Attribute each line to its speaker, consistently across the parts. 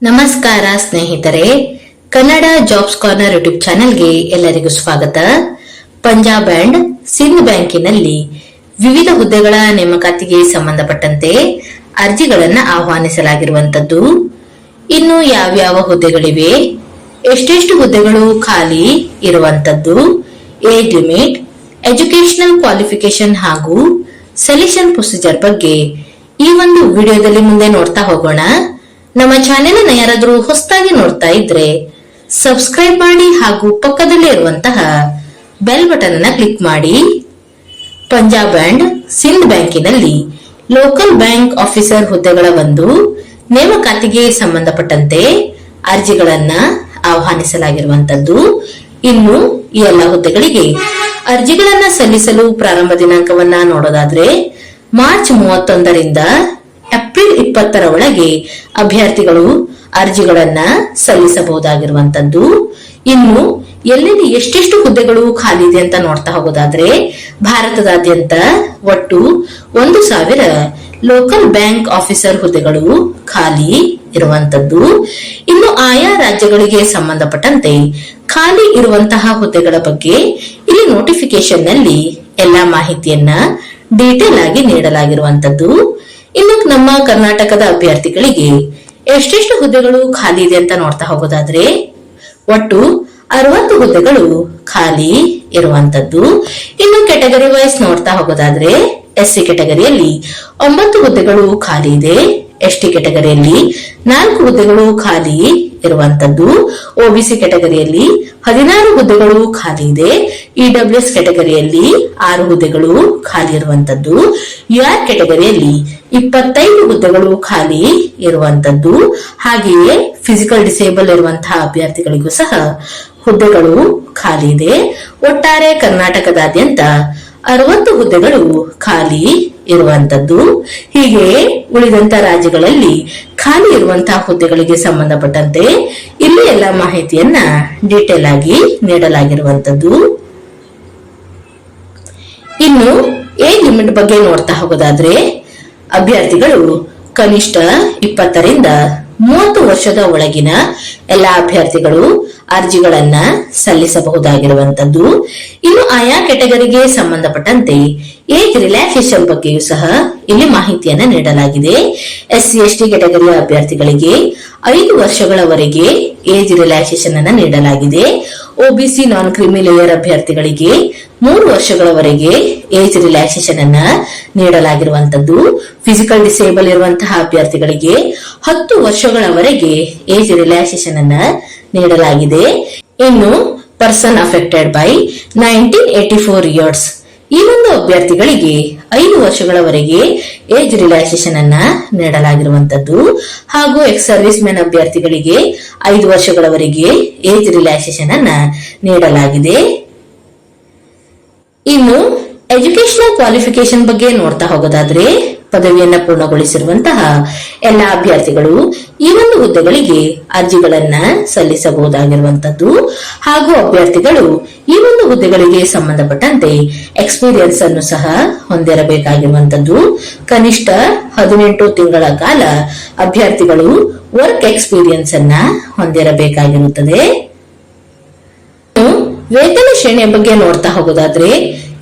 Speaker 1: ನಮಸ್ಕಾರ ಸ್ನೇಹಿತರೆ, Kannada jobs corner YouTube ಚಾನೆಲ್ಗೆ ಎಲ್ಲರಿಗೂ ಸ್ವಾಗತ. ಪಂಜಾಬ್ ಅಂಡ್ ಸಿಂಧ್ ಬ್ಯಾಂಕಿನಲ್ಲಿ ವಿವಿಧ ಹುದ್ದೆಗಳ ನೇಮಕಾತಿಗೆ ಸಂಬಂಧಪಟ್ಟಂತೆ ಅರ್ಜಿಗಳನ್ನು ಆಹ್ವಾನಿಸಲಾಗಿರುವಂತದ್ದು. ಇನ್ನು ಯಾವ್ಯಾವ ಹುದ್ದೆಗಳಿವೆ, ಎಷ್ಟೆಷ್ಟು ಹುದ್ದೆಗಳು ಖಾಲಿ ಇರುವಂತದ್ದು, ಏಜ್ ಲಿಮಿಟ್, ಎಜುಕೇಶನಲ್ ಕ್ವಾಲಿಫಿಕೇಶನ್ ಹಾಗೂ ಸೆಲೆಕ್ಷನ್ ಪ್ರೊಸೀಜರ್ ಬಗ್ಗೆ ಈ ಒಂದು ವಿಡಿಯೋದಲ್ಲಿ ಮುಂದೆ ನೋಡ್ತಾ ಹೋಗೋಣ. ನಮ್ಮ ಚಾನೆಲ್ ಅನ್ನು ಯಾರಾದ್ರೂ ಹೊಸದಾಗಿ ನೋಡ್ತಾ ಇದ್ರೆ ಸಬ್ಸ್ಕ್ರೈಬ್ ಮಾಡಿ ಹಾಗೂ ಪಕ್ಕದಲ್ಲೇ ಇರುವಂತಹ ಬೆಲ್ ಬಟನ್ ಅನ್ನ ಕ್ಲಿಕ್ ಮಾಡಿ. ಪಂಜಾಬ್ ಅಂಡ್ ಸಿಂಧ್ ಬ್ಯಾಂಕಿನಲ್ಲಿ ಲೋಕಲ್ ಬ್ಯಾಂಕ್ ಆಫೀಸರ್ ಹುದ್ದೆಗಳ ಒಂದು ನೇಮಕಾತಿಗೆ ಸಂಬಂಧಪಟ್ಟಂತೆ ಅರ್ಜಿಗಳನ್ನ ಆಹ್ವಾನಿಸಲಾಗಿರುವಂತದ್ದು. ಇನ್ನು ಈ ಎಲ್ಲ ಹುದ್ದೆಗಳಿಗೆ ಅರ್ಜಿಗಳನ್ನ ಸಲ್ಲಿಸಲು ಪ್ರಾರಂಭ ದಿನಾಂಕವನ್ನ ನೋಡೋದಾದ್ರೆ ಮಾರ್ಚ್ 31ರಿಂದ ಏಪ್ರಿಲ್ 20ರ ಒಳಗೆ ಅಭ್ಯರ್ಥಿಗಳು ಅರ್ಜಿಗಳನ್ನ ಸಲ್ಲಿಸಬಹುದಾಗಿರುವಂತದ್ದು. ಇನ್ನು ಎಲ್ಲೆಲ್ಲಿ ಎಷ್ಟೆಷ್ಟು ಹುದ್ದೆಗಳು ಖಾಲಿ ಇದೆ ಅಂತ ನೋಡ್ತಾ ಹೋಗೋದಾದ್ರೆ ಭಾರತದಾದ್ಯಂತ ಒಟ್ಟು 1000 ಲೋಕಲ್ ಬ್ಯಾಂಕ್ ಆಫೀಸರ್ ಹುದ್ದೆಗಳು ಖಾಲಿ ಇರುವಂತದ್ದು. ಇನ್ನು ಆಯಾ ರಾಜ್ಯಗಳಿಗೆ ಸಂಬಂಧಪಟ್ಟಂತೆ ಖಾಲಿ ಇರುವಂತಹ ಹುದ್ದೆಗಳ ಬಗ್ಗೆ ಇಲ್ಲಿ ನೋಟಿಫಿಕೇಶನ್ ನಲ್ಲಿ ಎಲ್ಲಾ ಮಾಹಿತಿಯನ್ನ ಡೀಟೇಲ್ ಆಗಿ ನೀಡಲಾಗಿರುವಂತದ್ದು. ಇನ್ನು ನಮ್ಮ ಕರ್ನಾಟಕದ ಅಭ್ಯರ್ಥಿಗಳಿಗೆ ಎಷ್ಟೆಷ್ಟು ಹುದ್ದೆಗಳು ಖಾಲಿ ಇದೆ ಅಂತ ನೋಡ್ತಾ ಹೋಗೋದಾದ್ರೆ ಒಟ್ಟು 60 ಹುದ್ದೆಗಳು ಖಾಲಿ ಇರುವಂತದ್ದು. ಇನ್ನು ಕೆಟಗರಿ ವೈಸ್ ನೋಡ್ತಾ ಹೋಗೋದಾದ್ರೆ SC ಕೆಟಗರಿಯಲ್ಲಿ 9 ಹುದ್ದೆಗಳು ಖಾಲಿ ಇದೆ, ST ಕೆಟಗರಿಯಲ್ಲಿ 4 ಹುದ್ದೆಗಳು ಖಾಲಿ ಇರುವಂತದ್ದು, OBC ಕೆಟಗರಿಯಲ್ಲಿ 16 ಹುದ್ದೆಗಳು ಖಾಲಿ ಇದೆ, EWS ಕೆಟಗರಿಯಲ್ಲಿ 6 ಹುದ್ದೆಗಳು ಖಾಲಿ ಇರುವಂತದ್ದು, UR ಕೆಟಗರಿಯಲ್ಲಿ 25 ಹುದ್ದೆಗಳು ಖಾಲಿ ಇರುವಂತದ್ದು. ಹಾಗೆಯೇ ಫಿಸಿಕಲ್ ಡಿಸೇಬಲ್ ಇರುವಂತಹ ಅಭ್ಯರ್ಥಿಗಳಿಗೂ ಸಹ ಹುದ್ದೆಗಳು ಖಾಲಿ ಇದೆ. ಒಟ್ಟಾರೆ ಕರ್ನಾಟಕದಾದ್ಯಂತ 60 ಹುದ್ದೆಗಳು ಖಾಲಿ ಇರುವಂತದ್ದು. ಹೀಗೆ ಉಳಿದಂತ ರಾಜ್ಯಗಳಲ್ಲಿ ಖಾಲಿ ಇರುವಂತಹ ಹುದ್ದೆಗಳಿಗೆ ಸಂಬಂಧಪಟ್ಟಂತೆ ಇಲ್ಲಿ ಎಲ್ಲ ಮಾಹಿತಿಯನ್ನ ಡೀಟೇಲ್ ಆಗಿ ನೀಡಲಾಗಿರುವಂತದ್ದು. ಇನ್ನು ಏಜ್ ಲಿಮಿಟ್ ಬಗ್ಗೆ ನೋಡ್ತಾ ಹೋಗೋದಾದ್ರೆ ಅಭ್ಯರ್ಥಿಗಳು ಕನಿಷ್ಠ 20ರಿಂದ 30 ವರ್ಷದ ಒಳಗಿನ ಎಲ್ಲಾ ಅಭ್ಯರ್ಥಿಗಳು ಅರ್ಜಿಗಳನ್ನ ಸಲ್ಲಿಸಬಹುದಾಗಿರುವಂತದ್ದು. ಇನ್ನು ಆಯಾ ಕೆಟಗರಿಗೆ ಸಂಬಂಧಪಟ್ಟಂತೆ ಏಜ್ ರಿಲ್ಯಾಕ್ಸೇಷನ್ ಬಗ್ಗೆಯೂ ಸಹ ಇಲ್ಲಿ ಮಾಹಿತಿಯನ್ನ ನೀಡಲಾಗಿದೆ. SC ST ಕೆಟಗರಿಯ ಅಭ್ಯರ್ಥಿಗಳಿಗೆ 5 ವರ್ಷಗಳವರೆಗೆ ಏಜ್ ರಿಲ್ಯಾಕ್ಸೇಷನ್ ಅನ್ನ ನೀಡಲಾಗಿದೆ. OBC ನಾನ್ ಕ್ರಿಮಿ ಲೇಯರ್ ಅಭ್ಯರ್ಥಿಗಳಿಗೆ 3 ವರ್ಷಗಳವರೆಗೆ ಏಜ್ ರಿಲ್ಯಾಕ್ಸೇಷನ್ ಅನ್ನ ನೀಡಲಾಗಿರುವಂತದ್ದು. ಫಿಸಿಕಲ್ ಡಿಸೇಬಲ್ ಇರುವಂತಹ ಅಭ್ಯರ್ಥಿಗಳಿಗೆ 10 ವರ್ಷಗಳವರೆಗೆ ಏಜ್ ರಿಲ್ಯಾಕ್ಸೇಷನ್ ಅನ್ನ ನೀಡಲಾಗಿದೆ. ಇನ್ನು ಪರ್ಸನ್ ಅಫೆಕ್ಟೆಡ್ ಬೈ 1984 ಇಯರ್ಸ್ ಈ ಒಂದು ಅಭ್ಯರ್ಥಿಗಳಿಗೆ 5 ವರ್ಷಗಳವರೆಗೆ ಏಜ್ ರಿಲ್ಯಾಕ್ಸೇಷನ್ ಅನ್ನ ನೀಡಲಾಗಿರುವಂತದ್ದು. ಹಾಗೂ ಎಕ್ಸ್ ಸರ್ವಿಸ್ ಮೆನ್ ಅಭ್ಯರ್ಥಿಗಳಿಗೆ 5 ವರ್ಷಗಳವರೆಗೆ ಏಜ್ ರಿಲ್ಯಾಕ್ಸೇಷನ್ ಅನ್ನ ನೀಡಲಾಗಿದೆ. ಇನ್ನು ಎಜುಕೇಶನಲ್ ಕ್ವಾಲಿಫಿಕೇಶನ್ ಬಗ್ಗೆ ನೋಡ್ತಾ ಹೋಗೋದಾದ್ರೆ ಪದವಿಯನ್ನ ಪೂರ್ಣಗೊಳಿಸಿರುವಂತಹ ಎಲ್ಲಾ ಅಭ್ಯರ್ಥಿಗಳು ಈ ಒಂದು ಹುದ್ದೆಗಳಿಗೆ ಅರ್ಜಿಗಳನ್ನ ಸಲ್ಲಿಸಬಹುದಾಗಿರುವಂತದ್ದು. ಹಾಗೂ ಅಭ್ಯರ್ಥಿಗಳು ಈ ಒಂದು ಹುದ್ದೆಗಳಿಗೆ ಸಂಬಂಧಪಟ್ಟಂತೆ ಎಕ್ಸ್ಪೀರಿಯನ್ಸ್ ಅನ್ನು ಸಹ ಹೊಂದಿರಬೇಕಾಗಿರುವಂತದ್ದು. ಕನಿಷ್ಠ 18 ತಿಂಗಳ ಕಾಲ ಅಭ್ಯರ್ಥಿಗಳು ವರ್ಕ್ ಎಕ್ಸ್ಪೀರಿಯನ್ಸ್ ಅನ್ನ ಹೊಂದಿರಬೇಕಾಗಿರುತ್ತದೆ. ವೇತನ ಶ್ರೇಣಿಯ ಬಗ್ಗೆ ನೋಡ್ತಾ ಹೋಗೋದಾದ್ರೆ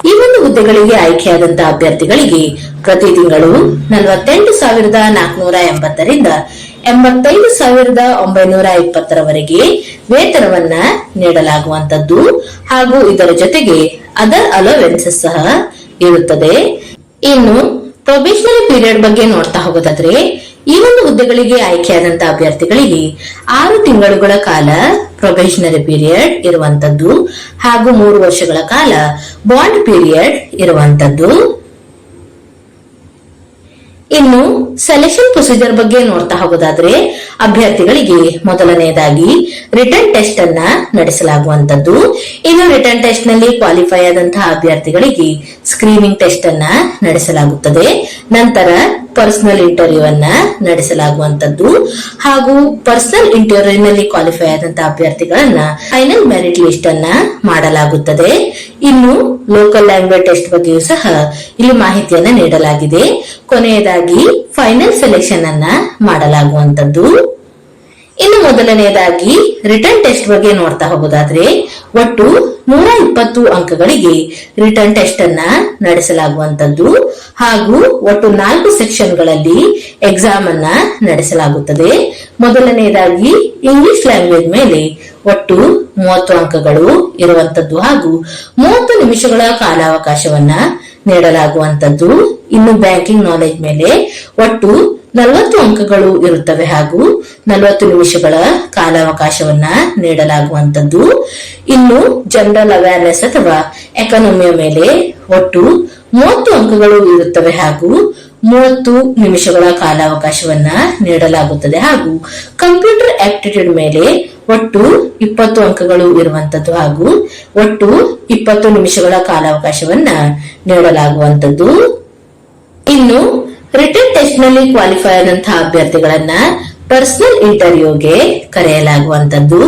Speaker 1: ಈ ಒಂದು ಹುದ್ದೆಗಳಿಗೆ ಆಯ್ಕೆಯಾದಂತಹ ಅಭ್ಯರ್ಥಿಗಳಿಗೆ ಪ್ರತಿ ತಿಂಗಳು 48,480ರಿಂದ 85,920ರವರೆಗೆ ವೇತನವನ್ನ ನೀಡಲಾಗುವಂತದ್ದು. ಹಾಗೂ ಇದರ ಜೊತೆಗೆ ಅದರ್ ಅಲೋವೆನ್ಸಸ್ ಸಹ ಇರುತ್ತದೆ. ಇನ್ನು ಪ್ರೊಬೇಷನರಿ ಪೀರಿಯಡ್ ಬಗ್ಗೆ ನೋಡ್ತಾ ಹೋಗೋದಾದ್ರೆ ಈ ಒಂದು ಹುದ್ದೆಗಳಿಗೆ ಆಯ್ಕೆಯಾದಂತಹ ಅಭ್ಯರ್ಥಿಗಳಿಗೆ 6 ತಿಂಗಳುಗಳ ಕಾಲ ಪ್ರೊಬೇಷನರಿ ಪೀರಿಯಡ್ ಇರುವಂತದ್ದು. ಹಾಗೂ 3 ವರ್ಷಗಳ ಕಾಲ ಬಾಂಡ್ ಪೀರಿಯಡ್ ಇರುವಂತದ್ದು. ಇನ್ನು ಸೆಲೆಕ್ಷನ್ ಪ್ರೊಸೀಜರ್ ಬಗ್ಗೆ ನೋಡ್ತಾ ಹೋಗೋದಾದ್ರೆ ಅಭ್ಯರ್ಥಿಗಳಿಗೆ ಮೊದಲನೆಯದಾಗಿ ರಿಟರ್ನ್ ಟೆಸ್ಟ್ ಅನ್ನ ನಡೆಸಲಾಗುವಂತದ್ದು. ಇನ್ನು ರಿಟರ್ನ್ ಟೆಸ್ಟ್ ನಲ್ಲಿ ಕ್ವಾಲಿಫೈ ಆದಂತಹ ಅಭ್ಯರ್ಥಿಗಳಿಗೆ ಸ್ಕ್ರೀನಿಂಗ್ ಟೆಸ್ಟ್ ಅನ್ನ ನಡೆಸಲಾಗುತ್ತದೆ. ನಂತರ ಪರ್ಸನಲ್ ಇಂಟರ್ವ್ಯೂ ಅನ್ನ ನಡೆಸಲಾಗುವಂತದ್ದು. ಹಾಗೂ ಪರ್ಸನಲ್ ಇಂಟರ್ವ್ಯೂ ನಲ್ಲಿ ಕ್ವಾಲಿಫೈ ಆದಂತಹ ಅಭ್ಯರ್ಥಿಗಳನ್ನ ಫೈನಲ್ ಮೆರಿಟ್ ಲಿಸ್ಟ್ ಅನ್ನ ಮಾಡಲಾಗುತ್ತದೆ. ಇನ್ನು ಲೋಕಲ್ ಲ್ಯಾಂಗ್ವೇಜ್ ಟೆಸ್ಟ್ ಬಗ್ಗೆಯೂ ಸಹ ಇಲ್ಲಿ ಮಾಹಿತಿಯನ್ನ ನೀಡಲಾಗಿದೆ. ಕೊನೆಯದಾಗಿ ಫೈನಲ್ ಸೆಲೆಕ್ಷನ್ ಅನ್ನ ಮಾಡಲಾಗುವಂತದ್ದು. ಮೊದಲನೆಯದಾಗಿ ರಿಟರ್ನ್ ಟೆಸ್ಟ್ ಬಗ್ಗೆ ನೋಡ್ತಾ ಹೋಗೋದಾದ್ರೆ ಒಟ್ಟು 120 ಅಂಕಗಳಿಗೆ ರಿಟರ್ನ್ ಟೆಸ್ಟ್ ಅನ್ನ ನಡೆಸಲಾಗುವಂತದ್ದು ಹಾಗೂ ಒಟ್ಟು 4 ಸೆಕ್ಷನ್ಗಳಲ್ಲಿ ಎಕ್ಸಾಮ್ ಅನ್ನ ನಡೆಸಲಾಗುತ್ತದೆ. ಮೊದಲನೆಯದಾಗಿ ಇಂಗ್ಲಿಷ್ ಲ್ಯಾಂಗ್ವೇಜ್ ಮೇಲೆ ಒಟ್ಟು 30 ಅಂಕಗಳು ಇರುವಂತದ್ದು ಹಾಗೂ 30 ನಿಮಿಷಗಳ ಕಾಲಾವಕಾಶವನ್ನ ನೀಡಲಾಗುವಂತದ್ದು. ಇನ್ನು ಬ್ಯಾಂಕಿಂಗ್ ನಾಲೆಜ್ ಮೇಲೆ ಒಟ್ಟು 40 ಅಂಕಗಳು ಇರುತ್ತವೆ ಹಾಗೂ 40 ನಿಮಿಷಗಳ ಕಾಲಾವಕಾಶವನ್ನ ನೀಡಲಾಗುವಂತದ್ದು. ಇನ್ನು ಜನರಲ್ ಅವೇರ್ನೆಸ್ ಅಥವಾ ಎಕಾನಮಿಯ ಮೇಲೆ ಒಟ್ಟು 30 ಅಂಕಗಳು ಇರುತ್ತವೆ ಹಾಗೂ 30 ನಿಮಿಷಗಳ ಕಾಲಾವಕಾಶವನ್ನ ನೀಡಲಾಗುತ್ತದೆ ಹಾಗೂ ಕಂಪ್ಯೂಟರ್ ಆಪ್ಟಿಟ್ಯೂಡ್ ಮೇಲೆ ಒಟ್ಟು 20 ಅಂಕಗಳು ಇರುವಂತದ್ದು ಹಾಗೂ ಒಟ್ಟು 20 ನಿಮಿಷಗಳ ಕಾಲಾವಕಾಶವನ್ನ ನೀಡಲಾಗುವಂತದ್ದು. ಇನ್ನು ರಿಟರ್ನ್ ಟೆಸ್ಟ್ ನಲ್ಲಿ ಕ್ವಾಲಿಫೈ ಆದಂತಹ ಅಭ್ಯರ್ಥಿಗಳನ್ನ ಪರ್ಸನಲ್ ಇಂಟರ್ವ್ಯೂಗೆ ಕರೆಯಲಾಗುವಂತದ್ದು.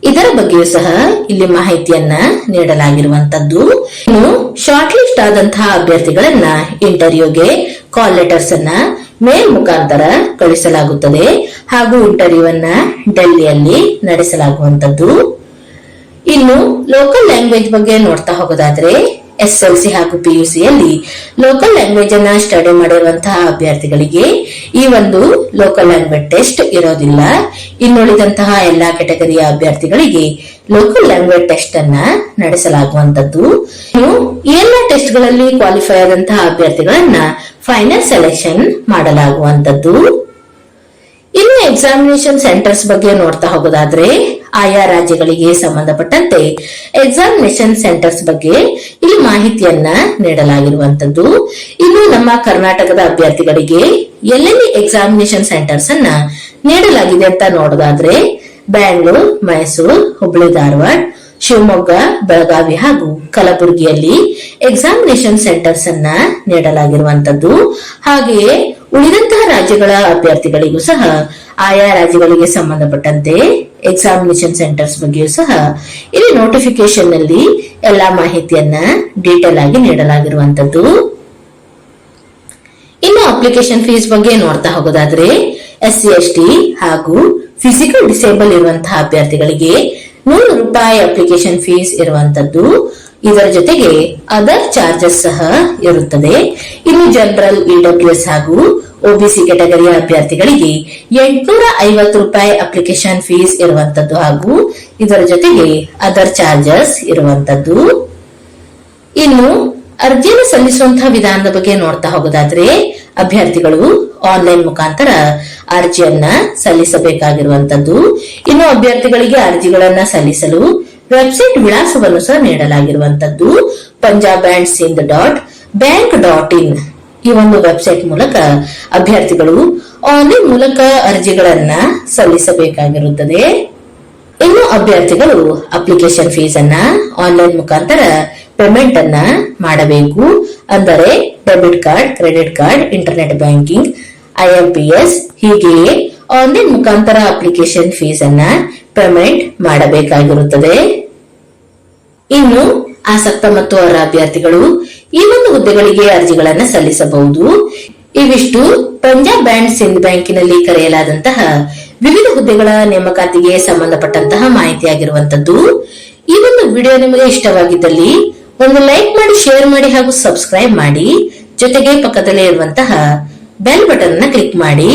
Speaker 1: ಇದರ ಬಗ್ಗೆಯೂ ಸಹ ಇಲ್ಲಿ ಮಾಹಿತಿಯನ್ನ ನೀಡಲಾಗಿರುವಂತದ್ದು. ಇನ್ನು ಶಾರ್ಟ್ ಲಿಸ್ಟ್ ಆದಂತಹ ಅಭ್ಯರ್ಥಿಗಳನ್ನ ಇಂಟರ್ವ್ಯೂಗೆ ಕಾಲ್ ಲೆಟರ್ಸ್ ಅನ್ನ ಮೇಲ್ ಮುಖಾಂತರ ಕಳಿಸಲಾಗುತ್ತದೆ ಹಾಗೂ ಇಂಟರ್ವ್ಯೂ ಅನ್ನ ಡೆಲ್ಲಿಯಲ್ಲಿ ನಡೆಸಲಾಗುವಂತದ್ದು. ಇನ್ನು ಲೋಕಲ್ ಲ್ಯಾಂಗ್ವೇಜ್ ಬಗ್ಗೆ ನೋಡ್ತಾ ಹೋಗೋದಾದ್ರೆ SLC ಹಾಗೂ PUC ಯಲ್ಲಿ ಲೋಕಲ್ ಲ್ಯಾಂಗ್ವೇಜ್ ಅನ್ನ ಸ್ಟಡಿ ಮಾಡಿರುವಂತಹ ಅಭ್ಯರ್ಥಿಗಳಿಗೆ ಈ ಒಂದು ಲೋಕಲ್ ಲ್ಯಾಂಗ್ವೇಜ್ ಟೆಸ್ಟ್ ಇರೋದಿಲ್ಲ. ಇನ್ನುಳಿದಂತಹ ಎಲ್ಲಾ ಕೆಟಗರಿಯ ಅಭ್ಯರ್ಥಿಗಳಿಗೆ ಲೋಕಲ್ ಲ್ಯಾಂಗ್ವೇಜ್ ಟೆಸ್ಟ್ ಅನ್ನ ನಡೆಸಲಾಗುವಂತದ್ದು. ಇನ್ನು ಈ ಎಲ್ಲಾ ಟೆಸ್ಟ್ ಗಳಲ್ಲಿ ಕ್ವಾಲಿಫೈ ಆದಂತಹ ಅಭ್ಯರ್ಥಿಗಳನ್ನ ಫೈನಲ್ ಸೆಲೆಕ್ಷನ್ ಮಾಡಲಾಗುವಂತದ್ದು. ಇನ್ನು ಎಕ್ಸಾಮಿನೇಷನ್ ಸೆಂಟರ್ಸ್ ಬಗ್ಗೆ ನೋಡ್ತಾ ಹೋಗೋದಾದ್ರೆ ಆಯಾ ರಾಜ್ಯಗಳಿಗೆ ಸಂಬಂಧಪಟ್ಟಂತೆ ಎಕ್ಸಾಮಿನೇಷನ್ ಸೆಂಟರ್ಸ್ ಬಗ್ಗೆ ಇಲ್ಲಿ ಮಾಹಿತಿಯನ್ನ ನೀಡಲಾಗಿರುವಂತದ್ದು. ಇನ್ನು ನಮ್ಮ ಕರ್ನಾಟಕದ ಅಭ್ಯರ್ಥಿಗಳಿಗೆ ಎಲ್ಲೆಲ್ಲಿ ಎಕ್ಸಾಮಿನೇಷನ್ ಸೆಂಟರ್ಸ್ ಅನ್ನ ನೀಡಲಾಗಿದೆ ಅಂತ ನೋಡೋದಾದ್ರೆ ಬ್ಯಾಂಗ್ಳೂರ್, ಮೈಸೂರು, ಹುಬ್ಬಳ್ಳಿ, ಧಾರವಾಡ, ಶಿವಮೊಗ್ಗ, ಬೆಳಗಾವಿ ಹಾಗೂ ಕಲಬುರಗಿಯಲ್ಲಿ ಎಕ್ಸಾಮಿನೇಷನ್ ಸೆಂಟರ್ಸ್ ಅನ್ನ ನೀಡಲಾಗಿರುವಂತದ್ದು. ಹಾಗೆಯೇ ಉಳಿದಂತಹ ರಾಜ್ಯಗಳ ಅಭ್ಯರ್ಥಿಗಳಿಗೂ ಸಹ ಆಯಾ ರಾಜ್ಯಗಳಿಗೆ ಸಂಬಂಧಪಟ್ಟಂತೆ ಎಕ್ಸಾಮಿನೇಷನ್ ಸೆಂಟರ್ಸ್ ಬಗ್ಗೆಯೂ ಸಹ ಇಲ್ಲಿ ನೋಟಿಫಿಕೇಶನ್ ನಲ್ಲಿ ಎಲ್ಲಾ ಮಾಹಿತಿಯನ್ನ ಡೀಟೇಲ್ ಆಗಿ ನೀಡಲಾಗಿರುವಂತದ್ದು. ಇನ್ನು ಅಪ್ಲಿಕೇಶನ್ ಫೀಸ್ ಬಗ್ಗೆ ನೋಡ್ತಾ ಹೋಗೋದಾದ್ರೆ SC ST ಹಾಗೂ ಫಿಸಿಕಲ್ ಡಿಸೇಬಲ್ ಇರುವಂತಹ ಅಭ್ಯರ್ಥಿಗಳಿಗೆ 100 ರೂಪಾಯಿ ಅಪ್ಲಿಕೇಶನ್ ಫೀಸ್ ಇರುವಂತದ್ದು. ಇದರ ಜೊತೆಗೆ ಅದರ್ ಚಾರ್ಜಸ್ ಸಹ ಇರುತ್ತದೆ. ಇನ್ನು ಜನರಲ್, EWS ಹಾಗೂ OBC ಕೆಟಗರಿಯ ಅಭ್ಯರ್ಥಿಗಳಿಗೆ 850 ರೂಪಾಯಿ ಅಪ್ಲಿಕೇಶನ್ ಫೀಸ್ ಇರುವಂತದ್ದು ಹಾಗೂ ಇದರ ಜೊತೆಗೆ ಅದರ್ ಚಾರ್ಜಸ್ ಇರುವಂತದ್ದು. ಇನ್ನು ಅರ್ಜಿಯನ್ನು ಸಲ್ಲಿಸುವಂತಹ ವಿಧಾನದ ಬಗ್ಗೆ ನೋಡ್ತಾ ಹೋಗೋದಾದ್ರೆ ಅಭ್ಯರ್ಥಿಗಳು ಆನ್ಲೈನ್ ಮುಖಾಂತರ ಅರ್ಜಿಯನ್ನ ಸಲ್ಲಿಸಬೇಕಾಗಿರುವಂತದ್ದು. ಇನ್ನು ಅಭ್ಯರ್ಥಿಗಳಿಗೆ ಅರ್ಜಿಗಳನ್ನ ಸಲ್ಲಿಸಲು ವೆಬ್ಸೈಟ್ ವಿಳಾಸವನ್ನು ಸಹ ನೀಡಲಾಗಿರುವಂತದ್ದು. punjabandsinth.bank.in ಈ ಒಂದು ವೆಬ್ಸೈಟ್ ಮೂಲಕ ಅಭ್ಯರ್ಥಿಗಳು ಆನ್ಲೈನ್ ಮೂಲಕ ಅರ್ಜಿಗಳನ್ನ ಸಲ್ಲಿಸಬೇಕಾಗಿರುತ್ತದೆ. ಇನ್ನು ಅಭ್ಯರ್ಥಿಗಳು ಅಪ್ಲಿಕೇಶನ್ ಫೀಸ್ ಅನ್ನ ಆನ್ಲೈನ್ ಮುಖಾಂತರ ಪೇಮೆಂಟ್ ಅನ್ನ ಮಾಡಬೇಕು. ಅಂದರೆ debit card, credit card, internet banking, IMPS ಹೀಗೆಯೇ ಆನ್ಲೈನ್ ಮುಖಾಂತರ ಅಪ್ಲಿಕೇಶನ್ ಫೀಸ್ ಅನ್ನ ಪೇಮೆಂಟ್ ಮಾಡಬೇಕಾಗಿರುತ್ತದೆ. ಇನ್ನು ಆಸಕ್ತ ಮತ್ತು ಅರ್ಹ ಅಭ್ಯರ್ಥಿಗಳು ಈ ಒಂದು ಹುದ್ದೆಗಳಿಗೆ ಅರ್ಜಿಗಳನ್ನ ಸಲ್ಲಿಸಬಹುದು. ಇವಿಷ್ಟು ಪಂಜಾಬ್ ಅಂಡ್ ಸಿಂಧ್ ಬ್ಯಾಂಕಿನಲ್ಲಿ ಕರೆಯಲಾದಂತಹ ವಿವಿಧ ಹುದ್ದೆಗಳ ನೇಮಕಾತಿಗೆ ಸಂಬಂಧಪಟ್ಟಂತಹ ಮಾಹಿತಿಯಾಗಿರುವಂತದ್ದು. ಈ ಒಂದು ವಿಡಿಯೋ ನಿಮಗೆ ಇಷ್ಟವಾಗಿದ್ದಲ್ಲಿ ಒಂದು ಲೈಕ್ ಮಾಡಿ, ಶೇರ್ ಮಾಡಿ ಹಾಗೂ ಸಬ್ಸ್ಕ್ರೈಬ್ ಮಾಡಿ. ಜೊತೆಗೆ ಪಕ್ಕದಲ್ಲೇ ಇರುವಂತಹ ಬೆಲ್ ಬಟನ್ ಅನ್ನು ಕ್ಲಿಕ್ ಮಾಡಿ.